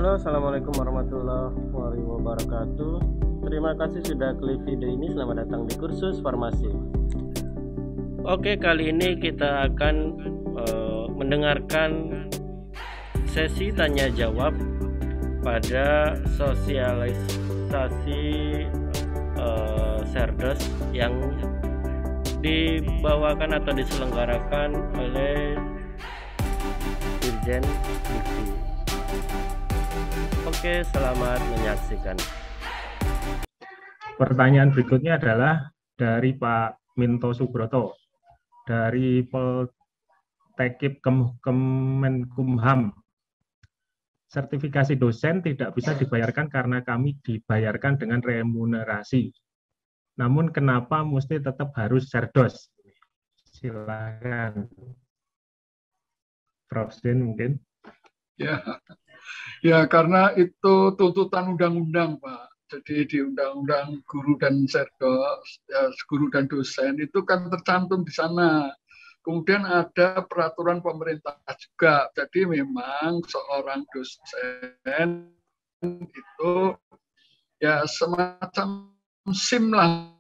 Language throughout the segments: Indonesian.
Halo, Assalamualaikum warahmatullahi wabarakatuh. Terima kasih sudah klik video ini. Selamat datang di kursus farmasi. Oke, kali ini kita akan mendengarkan sesi tanya jawab pada sosialisasi Serdos yang dibawakan atau diselenggarakan oleh Dirjen Dikti. Oke, selamat menyaksikan. Pertanyaan berikutnya adalah dari Pak Minto Subroto dari Poltekip Kemenkumham. Sertifikasi dosen tidak bisa dibayarkan karena kami dibayarkan dengan remunerasi. Namun kenapa mesti tetap harus Serdos? Silakan. Prof. Din mungkin. Ya, karena itu tuntutan undang-undang, Pak. Jadi di Undang-Undang Guru dan Serdos, ya, guru dan dosen itu kan tercantum di sana. Kemudian ada peraturan pemerintah juga. Jadi memang seorang dosen itu ya semacam SIM lah,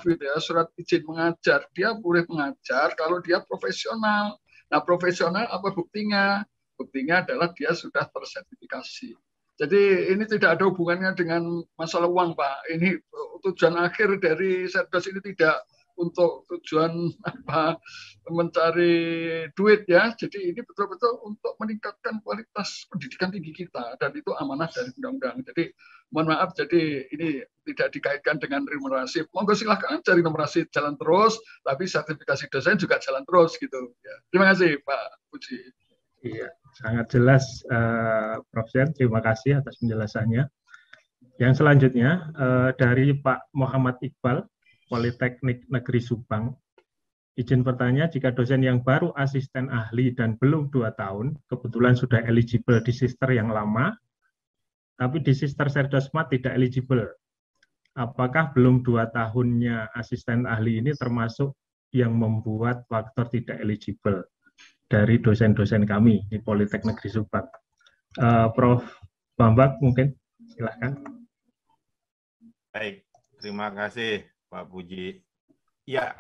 gitu ya, surat izin mengajar. Dia boleh mengajar kalau dia profesional. Nah, profesional apa buktinya? Buktinya adalah dia sudah tersertifikasi. Jadi ini tidak ada hubungannya dengan masalah uang, Pak. Ini tujuan akhir dari Serdos ini tidak untuk tujuan mencari duit ya. Jadi ini betul-betul untuk meningkatkan kualitas pendidikan tinggi kita dan itu amanah dari undang-undang. Jadi mohon maaf, jadi ini tidak dikaitkan dengan remunerasi. Monggo silahkan cari remunerasi jalan terus, tapi sertifikasi dosen juga jalan terus gitu. Ya. Terima kasih Pak Puji. Iya, sangat jelas Prof. Zen. Terima kasih atas penjelasannya. Yang selanjutnya dari Pak Muhammad Iqbal, Politeknik Negeri Subang. Izin bertanya, jika dosen yang baru asisten ahli dan belum 2 tahun, kebetulan sudah eligible di sister yang lama, tapi di sister Serdosmat tidak eligible. Apakah belum 2 tahunnya asisten ahli ini termasuk yang membuat faktor tidak eligible dari dosen-dosen kami di Politeknik Negeri Subang? Prof. Bambang mungkin, silahkan. Baik, terima kasih Pak Puji. Ya,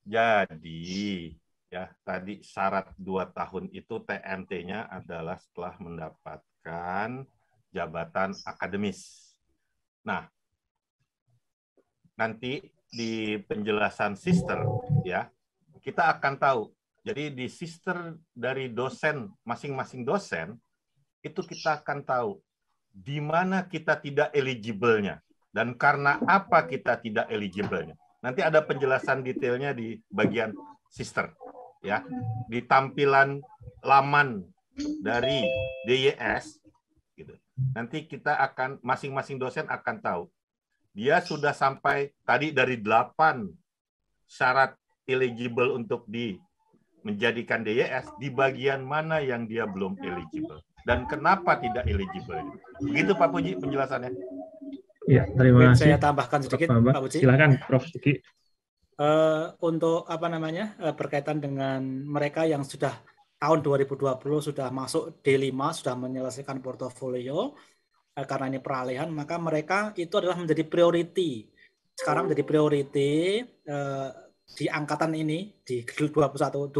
jadi ya tadi syarat 2 tahun itu TMT-nya adalah setelah mendapatkan jabatan akademis. Nah, nanti di penjelasan sister ya, kita akan tahu. Jadi di sister dari dosen, masing-masing dosen, itu kita akan tahu di mana kita tidak eligible-nya. Dan karena apa kita tidak eligible-nya. Nanti ada penjelasan detailnya di bagian sister. Ya, di tampilan laman dari DYS, gitu. Nanti kita akan, masing-masing dosen akan tahu. Dia sudah sampai, tadi dari 8 syarat eligible untuk menjadikan DYS, di bagian mana yang dia belum eligible. Dan kenapa tidak eligible. Begitu Pak Puji penjelasannya. Ya, terima kasih. Saya tambahkan sedikit, Pak Puji. Silakan, Prof. Diki. Untuk berkaitan dengan mereka yang sudah tahun 2020 sudah masuk D5, sudah menyelesaikan portofolio, karena ini peralihan, maka mereka itu adalah menjadi priority. Sekarang menjadi priority di angkatan ini, di 2021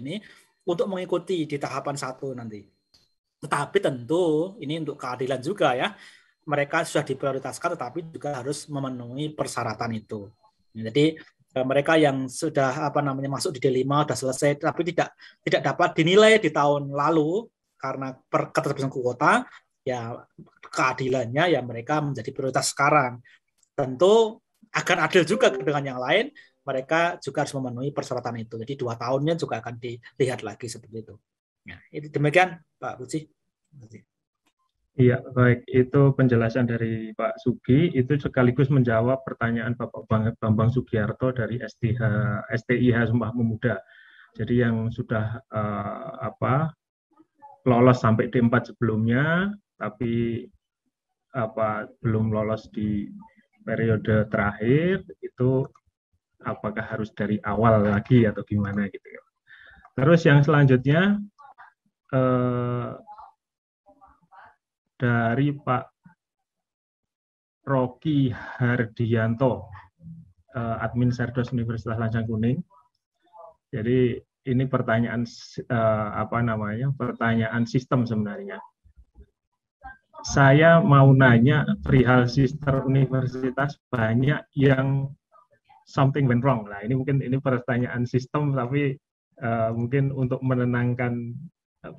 ini, untuk mengikuti di tahapan 1 nanti. Tetapi tentu ini untuk keadilan juga ya. Mereka sudah diprioritaskan tetapi juga harus memenuhi persyaratan itu. Jadi mereka yang sudah masuk di D5 sudah selesai tapi tidak dapat dinilai di tahun lalu karena keterbatasan kuota, ya keadilannya ya mereka menjadi prioritas sekarang. Tentu akan adil juga dengan yang lain, mereka juga harus memenuhi persyaratan itu. Jadi 2 tahunnya juga akan dilihat lagi seperti itu. Ya, itu demikian Pak Puji. Iya, baik. Itu penjelasan dari Pak Sugi. Itu sekaligus menjawab pertanyaan Bapak Bambang Sugiarto dari STIH Sumpah Pemuda. Jadi yang sudah lolos sampai D4 sebelumnya, tapi belum lolos di periode terakhir, itu apakah harus dari awal lagi atau gimana gitu ya. Terus yang selanjutnya dari Pak Rocky Hardianto, admin Serdos Universitas Lancang Kuning. Jadi ini pertanyaan pertanyaan sistem sebenarnya. Saya mau nanya perihal sister universitas banyak yang something went wrong. Nah, ini mungkin ini pertanyaan sistem, tapi mungkin untuk menenangkan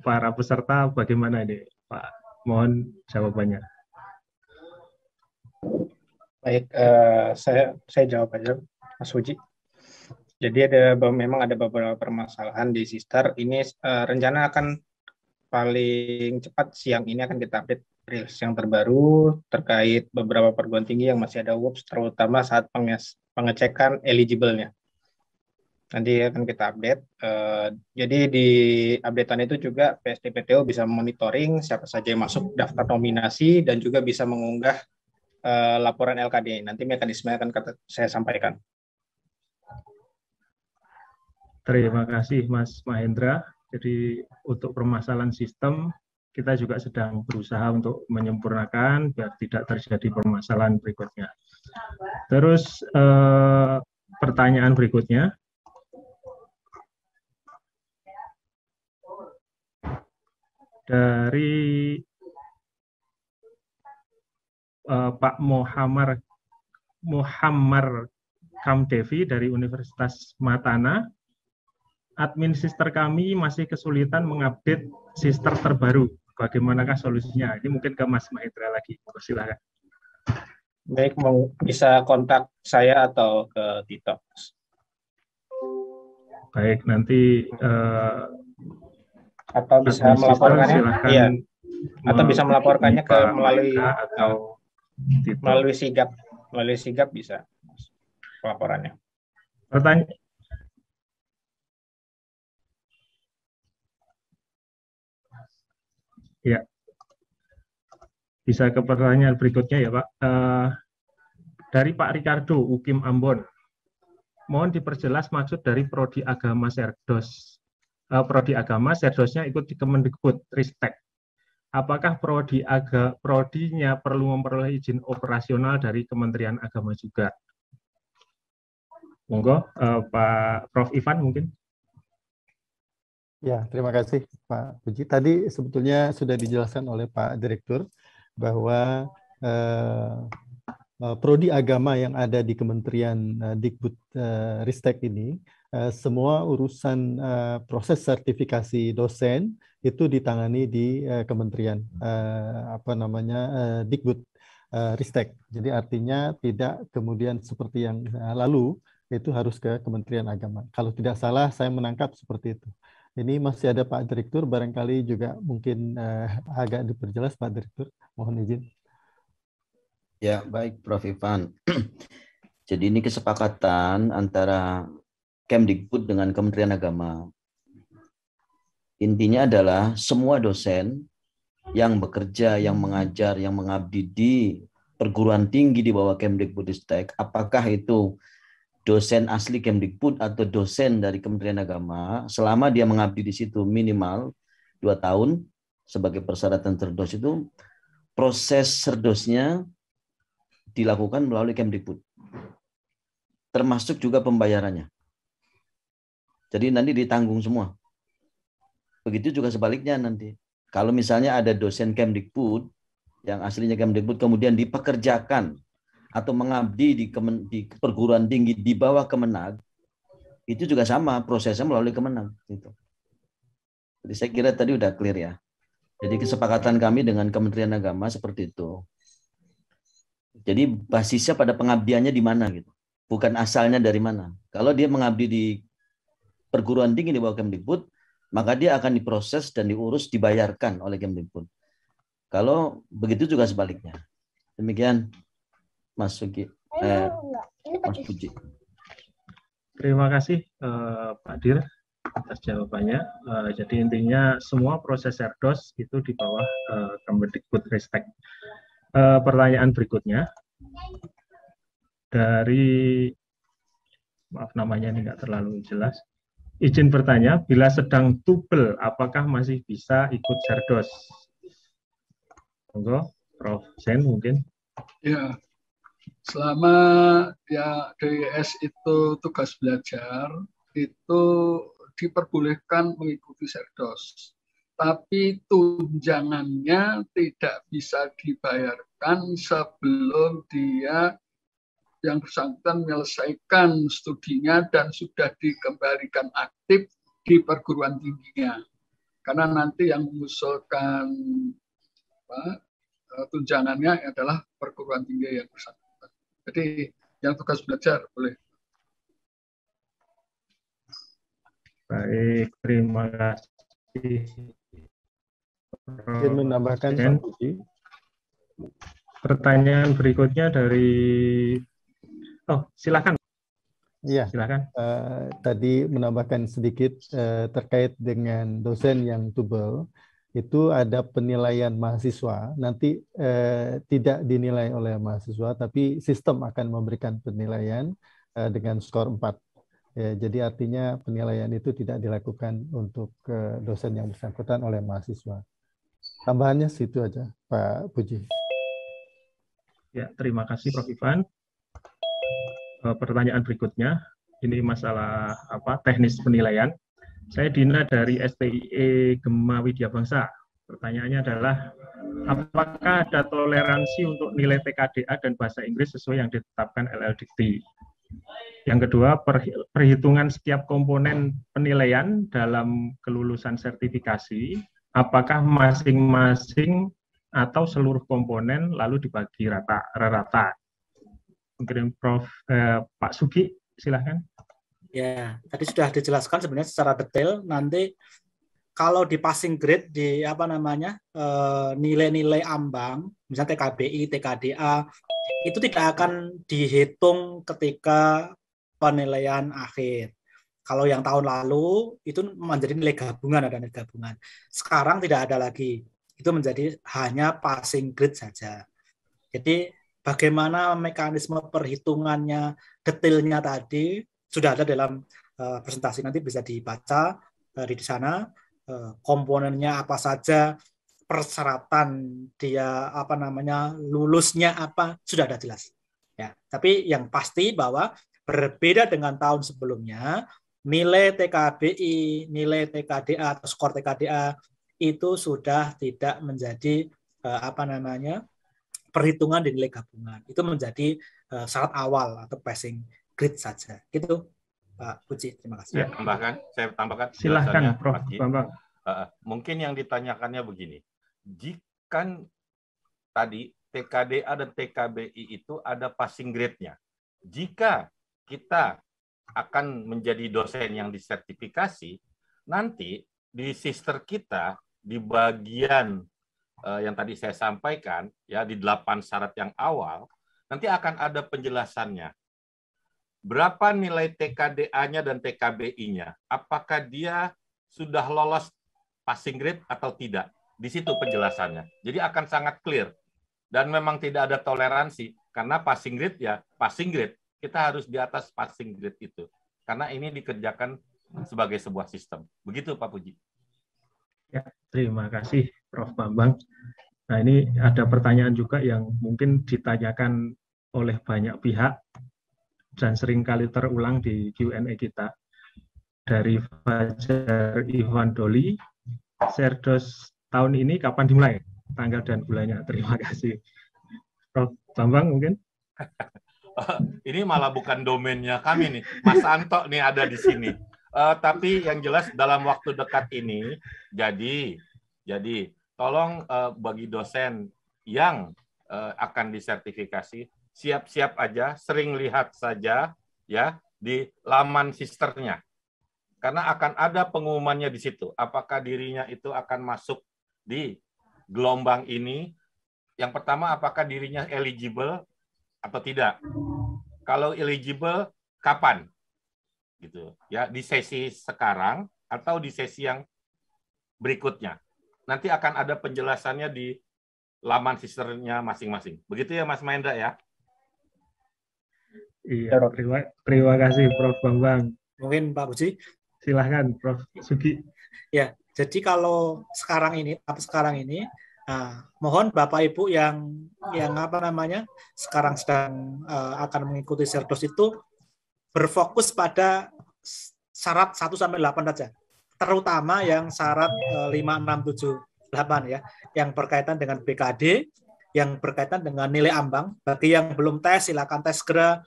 para peserta, bagaimana ini, Pak? Mohon jawabannya. Baik, saya jawab aja, Mas Uji. Jadi memang ada beberapa permasalahan di sister. Ini rencana akan paling cepat siang ini akan kita update reels yang terbaru terkait beberapa perguruan tinggi yang masih ada WUPS, terutama saat pengecekan eligible-nya. Nanti akan kita update. Jadi di updatean itu juga PSDPTO bisa monitoring siapa saja yang masuk daftar nominasi dan juga bisa mengunggah laporan LKD. Nanti mekanisme akan saya sampaikan. Terima kasih Mas Mahendra. Jadi untuk permasalahan sistem, kita juga sedang berusaha untuk menyempurnakan biar tidak terjadi permasalahan berikutnya. Terus pertanyaan berikutnya. Dari Pak Muhammad Kamdevi dari Universitas Matana. Admin sister kami masih kesulitan mengupdate sister terbaru. Bagaimanakah solusinya? Ini mungkin ke Mas Mahendra lagi. Silakan. Baik, bisa kontak saya atau ke Tito. Baik, nanti atau bisa melaporkannya, iya. Atau bisa melaporkannya ke melalui sigap bisa pelaporannya. Pertanyaan. Ya, bisa ke pertanyaan berikutnya ya Pak. Dari Pak Ricardo, UKIM Ambon. Mohon diperjelas maksud dari Prodi Agama Serdos. Prodi Agama Serdosnya ikut di Kemendikbud Ristek. Apakah prodinya perlu memperoleh izin operasional dari Kementerian Agama juga? Monggo, Pak Prof. Ivan mungkin. Ya, terima kasih Pak Puji. Tadi sebetulnya sudah dijelaskan oleh Pak Direktur bahwa prodi agama yang ada di Kementerian Dikbud Ristek ini, semua urusan proses sertifikasi dosen itu ditangani di Kementerian Dikbud Ristek. Jadi artinya tidak kemudian seperti yang lalu itu harus ke Kementerian Agama. Kalau tidak salah saya menangkap seperti itu. Ini masih ada Pak Direktur, barangkali juga mungkin agak diperjelas Pak Direktur, mohon izin. Ya, baik Prof. Ivan. Jadi ini kesepakatan antara Kemdikbud dengan Kementerian Agama. Intinya adalah semua dosen yang bekerja, yang mengajar, yang mengabdi di perguruan tinggi di bawah Kemdikbudristek, apakah itu dosen asli Kemdikbud atau dosen dari Kementerian Agama, selama dia mengabdi di situ minimal 2 tahun sebagai persyaratan serdos itu, proses serdosnya dilakukan melalui Kemdikbud, termasuk juga pembayarannya. Jadi nanti ditanggung semua. Begitu juga sebaliknya nanti. Kalau misalnya ada dosen Kemdikbud yang aslinya Kemdikbud kemudian dipekerjakan atau mengabdi di perguruan tinggi di bawah Kemenag, itu juga sama prosesnya melalui Kemenag. Gitu. Jadi saya kira tadi udah clear ya. Jadi kesepakatan kami dengan Kementerian Agama seperti itu. Jadi basisnya pada pengabdiannya di mana gitu, bukan asalnya dari mana. Kalau dia mengabdi di perguruan tinggi di bawah Kemdikbud, maka dia akan diproses dan diurus, dibayarkan oleh Kemdikbud. Kalau begitu juga sebaliknya. Demikian. Mas Sugi, Mas Puji. Terima kasih Pak Dir atas jawabannya. Jadi intinya semua proses serdos itu di bawah Kemdikbudristek. Pertanyaan berikutnya dari, maaf namanya ini nggak terlalu jelas. Izin bertanya, bila sedang tubel, apakah masih bisa ikut serdos? Monggo, Prof. Sen mungkin. Ya, selama ya DIS itu tugas belajar itu diperbolehkan mengikuti Serdos, tapi tunjangannya tidak bisa dibayarkan sebelum dia yang bersangkutan menyelesaikan studinya dan sudah dikembalikan aktif di perguruan tingginya. Karena nanti yang mengusulkan tunjangannya adalah perguruan tinggi yang bersangkutan. Jadi yang tugas belajar boleh. Baik, terima kasih. Ingin menambahkan Pak Puji? Pertanyaan berikutnya dari silakan. Iya, silakan. Tadi menambahkan sedikit terkait dengan dosen yang tubel, itu ada penilaian mahasiswa, nanti tidak dinilai oleh mahasiswa, tapi sistem akan memberikan penilaian dengan skor 4. Ya, jadi artinya penilaian itu tidak dilakukan untuk dosen yang bersangkutan oleh mahasiswa. Tambahannya situ aja, Pak Puji. Ya, terima kasih Prof. Ivan. Pertanyaan berikutnya, ini masalah teknis penilaian. Saya Dina dari STIE Gema Widya Bangsa. Pertanyaannya adalah, apakah ada toleransi untuk nilai TKDA dan bahasa Inggris sesuai yang ditetapkan LLDikti? Yang kedua, perhitungan setiap komponen penilaian dalam kelulusan sertifikasi, apakah masing-masing atau seluruh komponen lalu dibagi rata? Mungkin Pak Sugi, silahkan. Ya, tadi sudah dijelaskan sebenarnya secara detail. Nanti kalau di passing grade di nilai-nilai ambang, misalnya TKBI, TKDA, itu tidak akan dihitung ketika penilaian akhir. Kalau yang tahun lalu itu menjadi nilai gabungan, ada nilai gabungan. Sekarang tidak ada lagi. Itu menjadi hanya passing grade saja. Jadi bagaimana mekanisme perhitungannya, detailnya tadi sudah ada dalam presentasi, nanti bisa dibaca di sana, komponennya apa saja, persyaratan dia lulusnya apa, sudah ada jelas. Ya, tapi yang pasti bahwa berbeda dengan tahun sebelumnya, nilai TKBI, nilai TKDA atau skor TKDA itu sudah tidak menjadi perhitungan di nilai gabungan. Itu menjadi syarat awal atau passing grade saja. Gitu, Pak Puji. Terima kasih. Ya, saya tambahkan. Silahkan, Prof. Bambang. Mungkin yang ditanyakannya begini. Jika tadi TKDA dan TKBI itu ada passing grade-nya. Jika kita akan menjadi dosen yang disertifikasi, nanti di sister kita di bagian yang tadi saya sampaikan, ya di 8 syarat yang awal, nanti akan ada penjelasannya. Berapa nilai TKDA-nya dan TKBI-nya? Apakah dia sudah lolos passing grade atau tidak? Di situ penjelasannya. Jadi akan sangat clear. Dan memang tidak ada toleransi, karena passing grade ya passing grade. Kita harus di atas passing grade itu. Karena ini dikerjakan sebagai sebuah sistem. Begitu Pak Puji. Ya, terima kasih Prof. Bambang. Nah, ini ada pertanyaan juga yang mungkin ditanyakan oleh banyak pihak dan seringkali terulang di Q&A kita. Dari Fajar Ivan Doli, Serdos tahun ini kapan dimulai? Tanggal dan bulannya. Terima kasih. Prof. Bambang mungkin? Ini malah bukan domainnya kami nih. Mas Anto nih ada di sini. Tapi yang jelas dalam waktu dekat ini, jadi tolong bagi dosen yang akan disertifikasi, siap-siap aja, sering lihat saja ya di laman sisternya. Karena akan ada pengumumannya di situ. Apakah dirinya itu akan masuk di gelombang ini? Yang pertama, apakah dirinya eligible atau tidak? Kalau eligible, kapan? Gitu ya, di sesi sekarang atau di sesi yang berikutnya. Nanti akan ada penjelasannya di laman sisternya masing-masing. Begitu ya Mas Mahendra ya? Iya, terima kasih Prof. Bambang. Mungkin Pak Puji. Silahkan Prof. Sugi. Ya, jadi kalau sekarang ini Nah, mohon Bapak Ibu yang apa namanya sekarang sedang akan mengikuti Serdos itu berfokus pada syarat 1 sampai 8 saja. Terutama yang syarat 5, 6, 7, 8 ya, yang berkaitan dengan BKD, yang berkaitan dengan nilai ambang. Bagi yang belum tes silakan tes segera,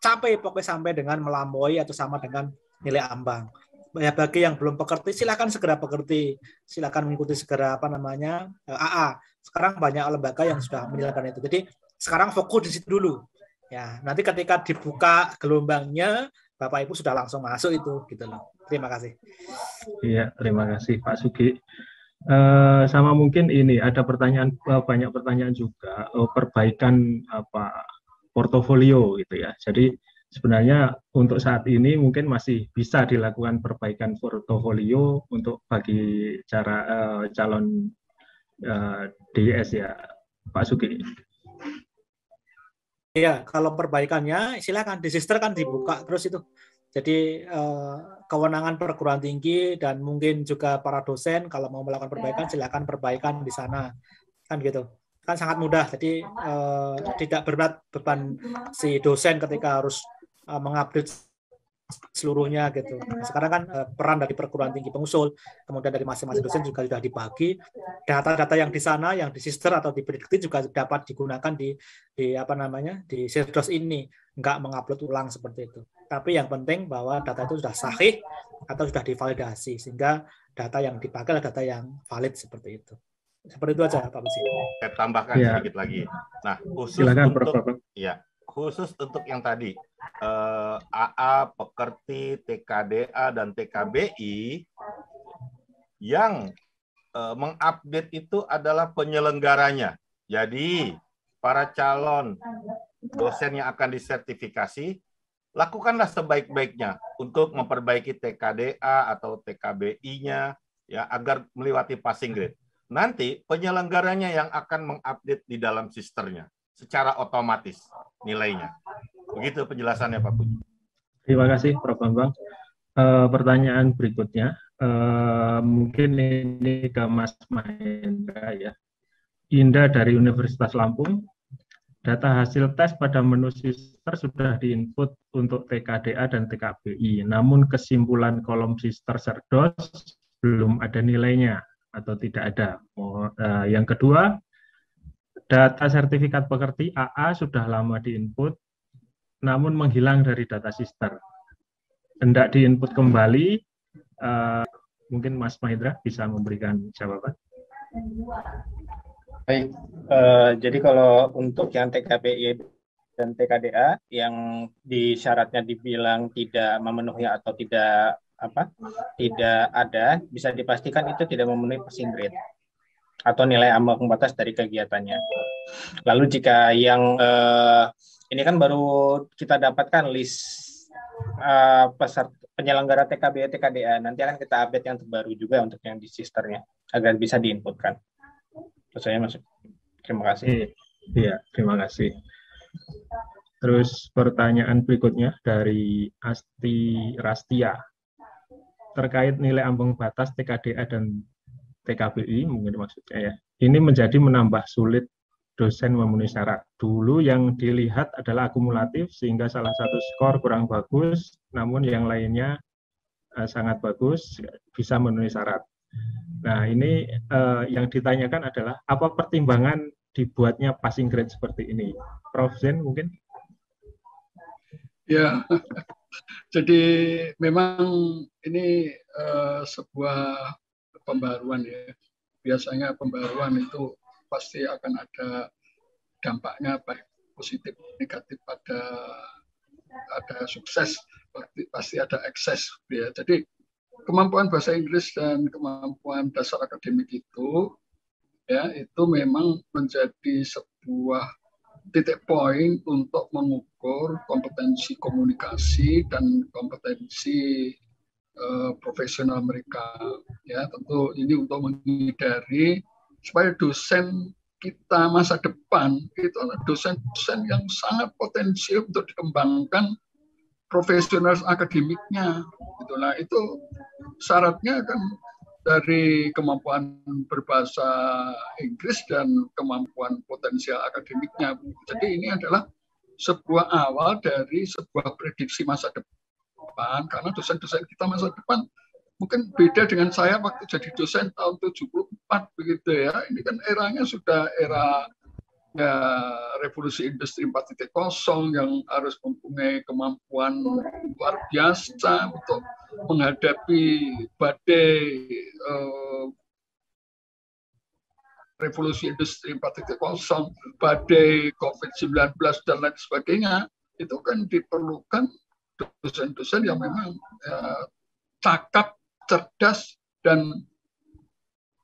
pokoknya sampai dengan melampaui atau sama dengan nilai ambang. Ya, bagi yang belum pekerti silakan segera pekerti, silakan mengikuti segera apa namanya AA. Sekarang banyak lembaga yang sudah menyelenggarakan itu. Jadi sekarang fokus di situ dulu. Ya, nanti ketika dibuka gelombangnya, Bapak Ibu sudah langsung masuk itu, gitu loh. Terima kasih. Iya, terima kasih Pak Sugi. Sama mungkin ini ada pertanyaan, banyak pertanyaan juga perbaikan portofolio gitu ya. Jadi sebenarnya untuk saat ini mungkin masih bisa dilakukan perbaikan portofolio untuk bagi calon DIS ya, Pak Sugi. Iya, kalau perbaikannya silakan di Sister kan dibuka terus itu. Jadi kewenangan perguruan tinggi dan mungkin juga para dosen kalau mau melakukan perbaikan silakan perbaikan di sana, kan gitu. Kan sangat mudah. Jadi tidak berat beban si dosen ketika harus mengupdate seluruhnya gitu. Nah, sekarang kan peran dari perguruan tinggi pengusul, kemudian dari masing-masing dosen juga sudah dibagi. Data-data yang di sana, yang di Sister atau di Predikti juga dapat digunakan di apa namanya di Serdos ini, nggak mengupload ulang seperti itu. Tapi yang penting bahwa data itu sudah sahih atau sudah divalidasi sehingga data yang dipakai adalah data yang valid seperti itu. Seperti itu aja Pak Besi. Saya tambahkan sedikit lagi. Nah, khusus untuk yang tadi AA, Pekerti, TKDA dan TKBI yang mengupdate itu adalah penyelenggaranya. Jadi para calon dosen yang akan disertifikasi lakukanlah sebaik-baiknya untuk memperbaiki TKDA atau TKBI-nya ya agar melewati passing grade. Nanti penyelenggaranya yang akan mengupdate di dalam sisternya secara otomatis nilainya. Begitu penjelasannya Pak Puji. Terima kasih Prof. Bambang. Pertanyaan berikutnya mungkin ini ke Mas Mahendra ya. Indah dari Universitas Lampung. Data hasil tes pada menu sister sudah diinput untuk TKDA dan TKBI, namun kesimpulan kolom sister Serdos belum ada nilainya atau tidak ada. Yang kedua, data sertifikat pekerti AA sudah lama diinput, namun menghilang dari data sister. Hendak diinput kembali, mungkin Mas Mahendra bisa memberikan jawaban. Baik, jadi kalau untuk yang TKBI dan TKDA yang di syaratnya dibilang tidak memenuhi atau tidak ada, bisa dipastikan itu tidak memenuhi passing grade atau nilai ambang batas dari kegiatannya. Lalu jika yang ini kan baru kita dapatkan list peserta penyelenggara TKBI TKDA, nanti akan kita update yang terbaru juga untuk yang di sisternya agar bisa diinputkan. Saya masuk. Terima kasih. Iya, terima kasih. Terus pertanyaan berikutnya dari Asti Rastia terkait nilai ambang batas TKDA dan TKBI mungkin maksudnya ya. Ini menjadi menambah sulit dosen memenuhi syarat. Dulu yang dilihat adalah akumulatif sehingga salah satu skor kurang bagus, namun yang lainnya sangat bagus, bisa memenuhi syarat. Nah, ini yang ditanyakan adalah apa pertimbangan dibuatnya passing grade seperti ini? Prof. Zen mungkin? Ya, jadi memang ini sebuah pembaruan ya. Biasanya pembaruan itu pasti akan ada dampaknya baik positif negatif, ada sukses, pasti ada ekses ya. Jadi kemampuan bahasa Inggris dan kemampuan dasar akademik itu ya itu memang menjadi sebuah titik poin untuk mengukur kompetensi komunikasi dan kompetensi profesional mereka ya. Tentu ini untuk menghindari supaya dosen kita masa depan itu adalah dosen-dosen yang sangat potensial untuk dikembangkan profesional akademiknya. Itulah itu syaratnya kan dari kemampuan berbahasa Inggris dan kemampuan potensial akademiknya. Jadi ini adalah sebuah awal dari sebuah prediksi masa depan, karena dosen-dosen kita masa depan mungkin beda dengan saya waktu jadi dosen tahun 74 begitu ya. Ini kan eranya sudah era ya, revolusi industri 4.0 yang harus mempunyai kemampuan luar biasa untuk menghadapi badai revolusi industri 4.0, badai COVID-19 dan lain sebagainya. Itu kan diperlukan dosen-dosen yang memang cakap, cerdas, dan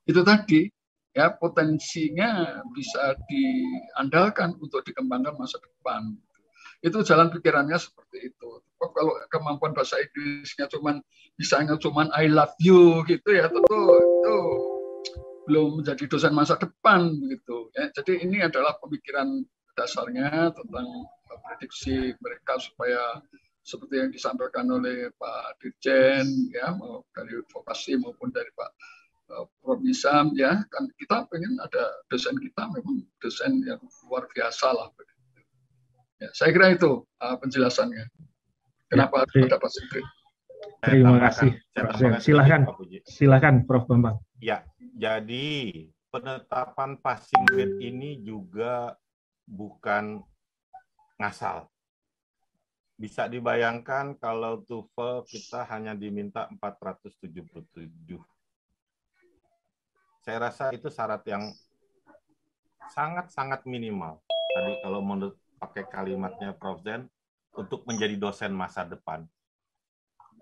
itu tadi ya potensinya bisa diandalkan untuk dikembangkan masa depan. Itu jalan pikirannya seperti itu. Kalau kemampuan bahasa Inggrisnya misalnya cuman I love you gitu ya, tentu itu belum menjadi dosen masa depan begitu ya. Jadi ini adalah pemikiran dasarnya tentang prediksi mereka supaya seperti yang disampaikan oleh Pak Dirjen ya, dari vokasi maupun dari Pak Prof. Nizam ya, kan kita pengen ada dosen kita memang dosen yang luar biasa lah. Ya, saya kira itu penjelasannya. Kenapa ada Pak Sigrid? Terima kasih. Silakan Prof. Bambang. Ya, jadi penetapan passing grade ini juga bukan ngasal. Bisa dibayangkan kalau TOEFL kita hanya diminta 477. Saya rasa itu syarat yang sangat-sangat minimal. Tadi kalau menurut pakai kalimatnya Prof. Zen, untuk menjadi dosen masa depan.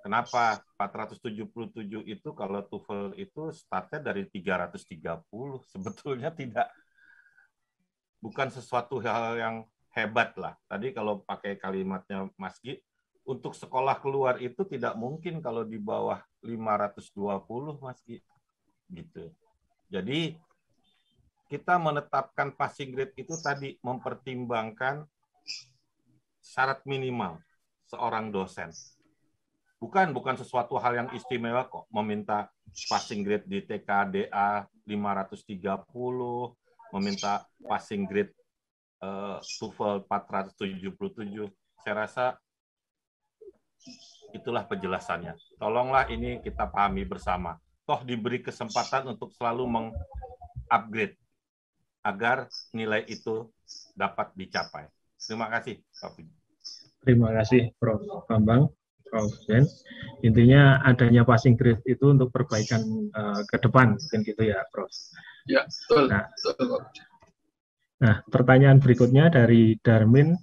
Kenapa 477 itu kalau TOEFL itu startnya dari 330? Sebetulnya bukan sesuatu hal yang hebat lah. Tadi kalau pakai kalimatnya Mas Gi, untuk sekolah keluar itu tidak mungkin kalau di bawah 520 Mas Gi. Gitu. Jadi kita menetapkan passing grade itu tadi mempertimbangkan syarat minimal seorang dosen. Bukan sesuatu hal yang istimewa kok meminta passing grade di TKDA 530, meminta passing grade TOEFL 477. Saya rasa itulah penjelasannya. Tolonglah ini kita pahami bersama. Toh diberi kesempatan untuk selalu meng-upgrade agar nilai itu dapat dicapai. Terima kasih, Prof. Terima kasih, Prof. Bambang, Prof. Zen. Intinya adanya passing grade itu untuk perbaikan ke depan, mungkin gitu ya, Prof. Ya, betul. Nah, pertanyaan berikutnya dari Darmin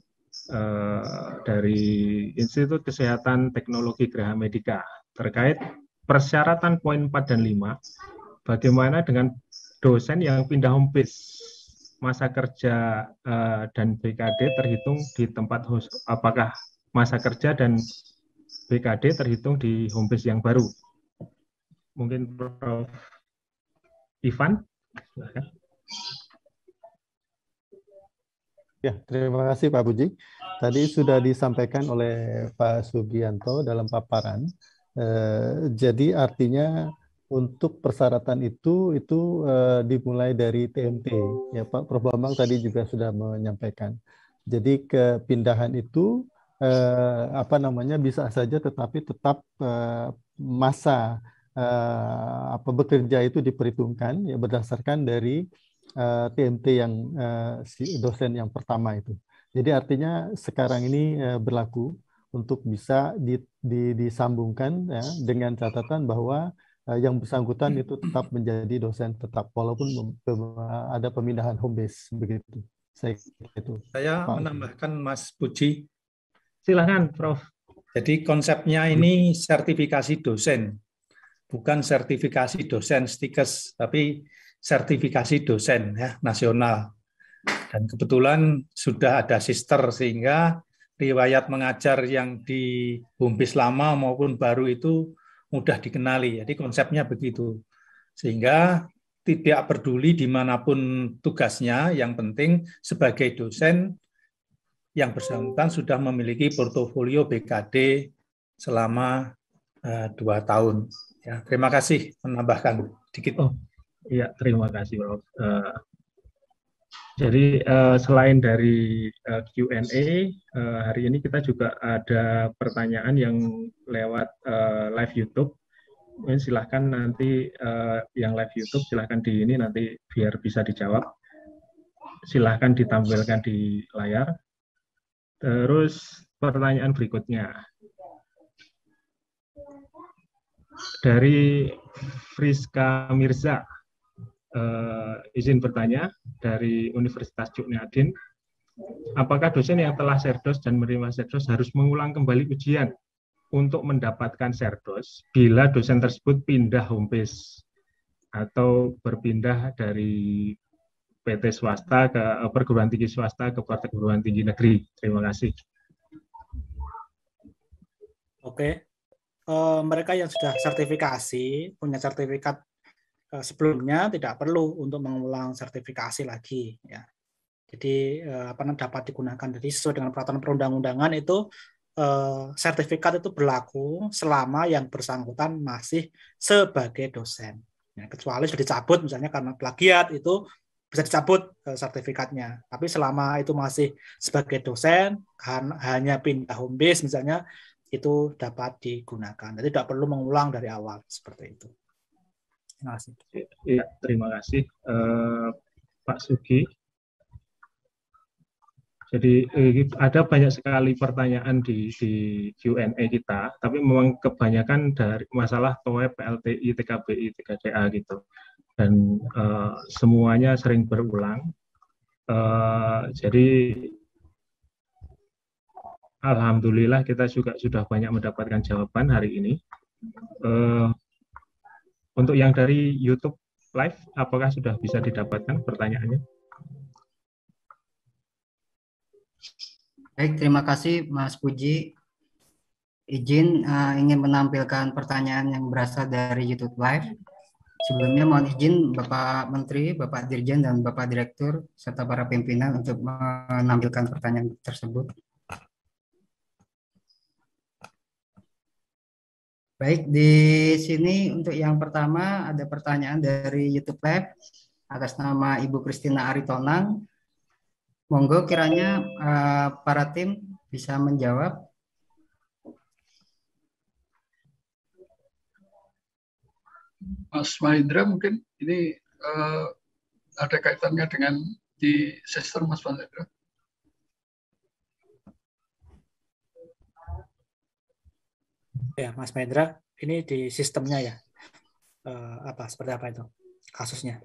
dari Institut Kesehatan Teknologi Graha Medica terkait persyaratan poin 4 dan 5. Bagaimana dengan dosen yang pindah home base? Masa kerja dan BKD terhitung di tempat host. Apakah masa kerja dan BKD terhitung di home base yang baru? Mungkin Prof. Ivan, silahkan. Ya, terima kasih Pak Puji. Tadi sudah disampaikan oleh Pak Sugianto dalam paparan. Jadi artinya untuk persyaratan itu dimulai dari TMT. Ya, Pak Prof. Bambang tadi juga sudah menyampaikan. Jadi kepindahan itu bisa saja, tetapi tetap masa bekerja itu diperhitungkan ya berdasarkan dari TMT yang dosen yang pertama itu. Jadi artinya sekarang ini berlaku untuk bisa disambungkan ya, dengan catatan bahwa yang bersangkutan itu tetap menjadi dosen tetap walaupun ada pemindahan home base begitu. Saya menambahkan Mas Puji. Silahkan Prof. Jadi konsepnya ini sertifikasi dosen, bukan sertifikasi dosen stikes, tapi sertifikasi dosen ya nasional. Dan kebetulan sudah ada sister sehingga riwayat mengajar yang di home base lama maupun baru itu mudah dikenali. Jadi konsepnya begitu. Sehingga tidak peduli dimanapun tugasnya, yang penting sebagai dosen yang bersangkutan sudah memiliki portofolio BKD selama 2 tahun. Ya, terima kasih menambahkan dikit. Oh, iya, terima kasih, Prof. Jadi selain dari Q&A, hari ini kita juga ada pertanyaan yang lewat live YouTube. Mungkin silahkan nanti yang live YouTube silahkan di ini nanti biar bisa dijawab. Silahkan ditampilkan di layar. Terus pertanyaan berikutnya dari Friska Mirza. Izin bertanya dari Universitas Jogja, apakah dosen yang telah serdos dan menerima serdos harus mengulang kembali ujian untuk mendapatkan serdos bila dosen tersebut pindah home base atau berpindah dari PT swasta ke perguruan tinggi swasta ke perguruan tinggi negeri? Terima kasih. Oke, mereka yang sudah sertifikasi, punya sertifikat sebelumnya tidak perlu untuk mengulang sertifikasi lagi, ya. Jadi dapat digunakan. Jadi sesuai dengan peraturan perundang-undangan itu sertifikat itu berlaku selama yang bersangkutan masih sebagai dosen. Ya, kecuali sudah dicabut misalnya karena plagiat, itu bisa dicabut sertifikatnya. Tapi selama itu masih sebagai dosen, hanya pindah home base misalnya, itu dapat digunakan. Jadi tidak perlu mengulang dari awal seperti itu. Terima kasih. Ya, terima kasih Pak Sugi. Jadi ada banyak sekali pertanyaan di Q&A kita, tapi memang kebanyakan dari masalah TOEIC, PLTI, TKBI, TKCA gitu, dan semuanya sering berulang. Jadi alhamdulillah kita juga sudah banyak mendapatkan jawaban hari ini. Untuk yang dari YouTube Live, apakah sudah bisa didapatkan pertanyaannya? Baik, terima kasih Mas Puji. Izin ingin menampilkan pertanyaan yang berasal dari YouTube Live. Sebelumnya mohon izin Bapak Menteri, Bapak Dirjen, dan Bapak Direktur, serta para pimpinan untuk menampilkan pertanyaan tersebut. Baik, di sini untuk yang pertama ada pertanyaan dari YouTube Live atas nama Ibu Kristina Aritonang. Monggo kiranya para tim bisa menjawab. Mas Mahendra, mungkin ini ada kaitannya dengan di sister Mas Mahendra. Ya, Mas Mahendra, ini di sistemnya ya, seperti apa itu kasusnya?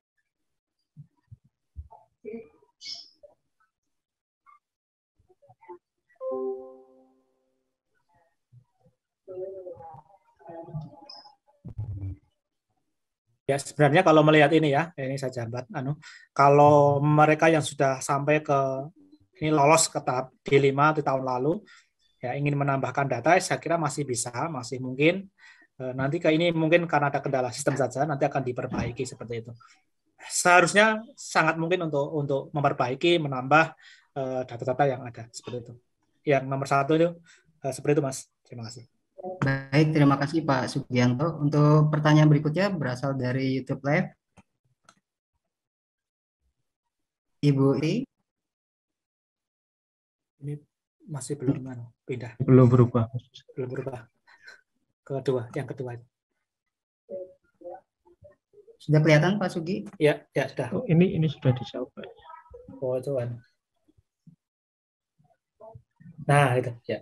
Ya, sebenarnya kalau melihat ini ya, ini saya jambat, kalau mereka yang sudah sampai ke ini lolos ke tahap D5 di tahun lalu, ya ingin menambahkan data, saya kira masih bisa, masih mungkin. Nanti ke ini mungkin karena ada kendala sistem saja, nanti akan diperbaiki seperti itu. Seharusnya sangat mungkin untuk memperbaiki, menambah data-data yang ada seperti itu. Yang nomor 1 itu seperti itu, Mas. Terima kasih. Baik, terima kasih Pak Sugianto. Untuk pertanyaan berikutnya berasal dari YouTube Live. Ibu I. Ini masih belum pindah. Belum berubah. Belum berubah. Yang kedua. Sudah kelihatan Pak Sugi? Ya sudah. Oh, ini sudah dijawab. Oh, itu kan. Nah, itu ya.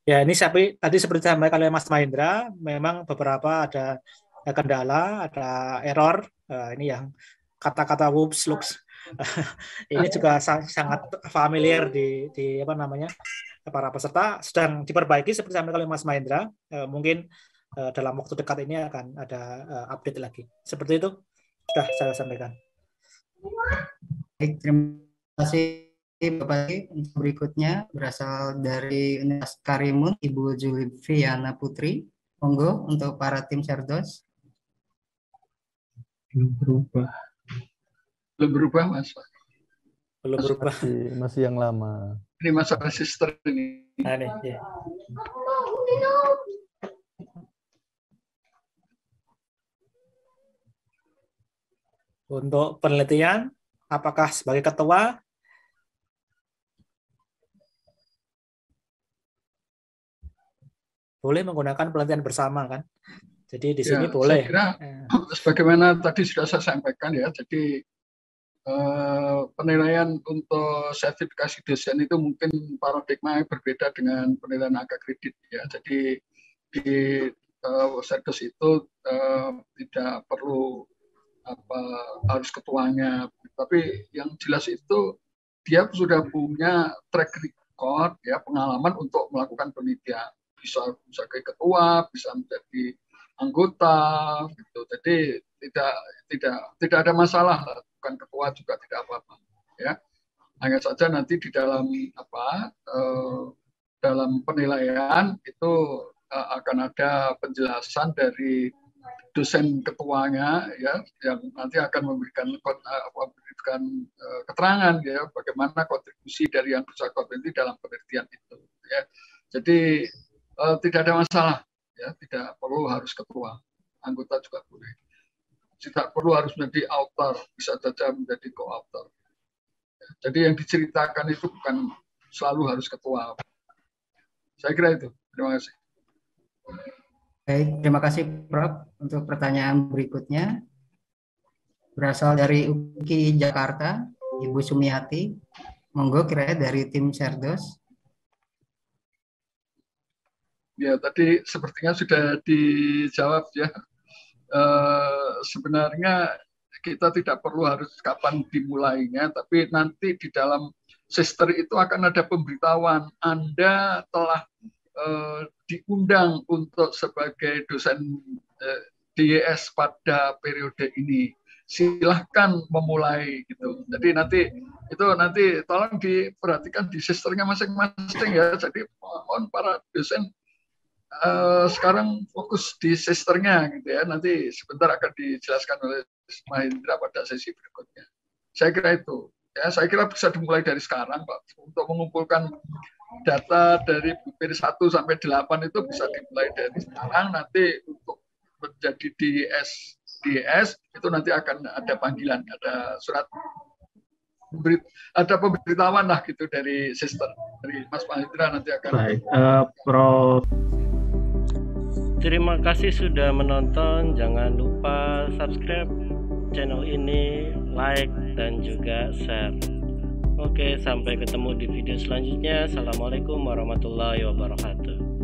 Ya, ini tadi seperti disampaikan oleh Mas Mahendra, memang beberapa ada kendala, ada error. Ini yang kata-kata whoops, looks. Ini juga sangat familiar di para peserta, sedang diperbaiki seperti disampaikan oleh Mas Mahendra. Mungkin dalam waktu dekat ini akan ada update lagi. Seperti itu sudah saya sampaikan. Baik, terima kasih Bapak. Untuk berikutnya berasal dari Universitas Karimun, Ibu Juliviana Putri. Monggo untuk para tim Serdos. Belum berubah, Mas. Masih yang lama. ini masalah sister ini. Nah, nih, ya. Untuk penelitian, apakah sebagai ketua boleh menggunakan penelitian bersama kan? Jadi di sini boleh. Saya kira, sebagaimana tadi sudah saya sampaikan ya, jadi penilaian untuk sertifikasi dosen itu mungkin paradigma berbeda dengan penilaian angka kredit ya. Jadi di Serdos itu tidak perlu harus ketuanya, tapi yang jelas itu dia sudah punya track record ya, pengalaman untuk melakukan penelitian, bisa sebagai ketua, bisa menjadi anggota gitu. Jadi tidak ada masalah, bukan ketua juga tidak apa-apa ya. Hanya saja nanti di dalam dalam penilaian itu akan ada penjelasan dari dosen ketuanya ya, yang nanti akan memberikan keterangan ya bagaimana kontribusi dari yang bersangkutan kompetensi dalam penelitian itu ya. Jadi tidak ada masalah ya, tidak perlu harus ketua, anggota juga boleh. Tidak perlu harus menjadi author, bisa saja menjadi co-author. Ya, jadi yang diceritakan itu bukan selalu harus ketua. Saya kira itu. Terima kasih. Baik, terima kasih Prof. Untuk pertanyaan berikutnya berasal dari UKI Jakarta, Ibu Sumiati. Monggo kiranya dari tim Serdos. Ya, tadi sepertinya sudah dijawab ya. Sebenarnya kita tidak perlu harus kapan dimulainya, tapi nanti di dalam sister itu akan ada pemberitahuan Anda telah diundang untuk sebagai dosen DYS pada periode ini. Silahkan memulai gitu. Jadi nanti tolong diperhatikan di sisternya masing-masing ya. Jadi mohon para dosen sekarang fokus di sisternya gitu ya. Nanti sebentar akan dijelaskan oleh Mahendra pada sesi berikutnya. Saya kira itu. Ya, saya kira bisa dimulai dari sekarang Pak. Untuk mengumpulkan data dari BPR 1 sampai 8 itu bisa dimulai dari sekarang. Nanti untuk menjadi DS itu nanti akan ada panggilan, ada surat, ada pemberitahuan lah gitu dari sister, dari Mas Mahendra nanti akan. Baik, Prof. Terima kasih sudah menonton. Jangan lupa subscribe channel ini, like dan juga share. Oke, sampai ketemu di video selanjutnya. Assalamualaikum warahmatullahi wabarakatuh.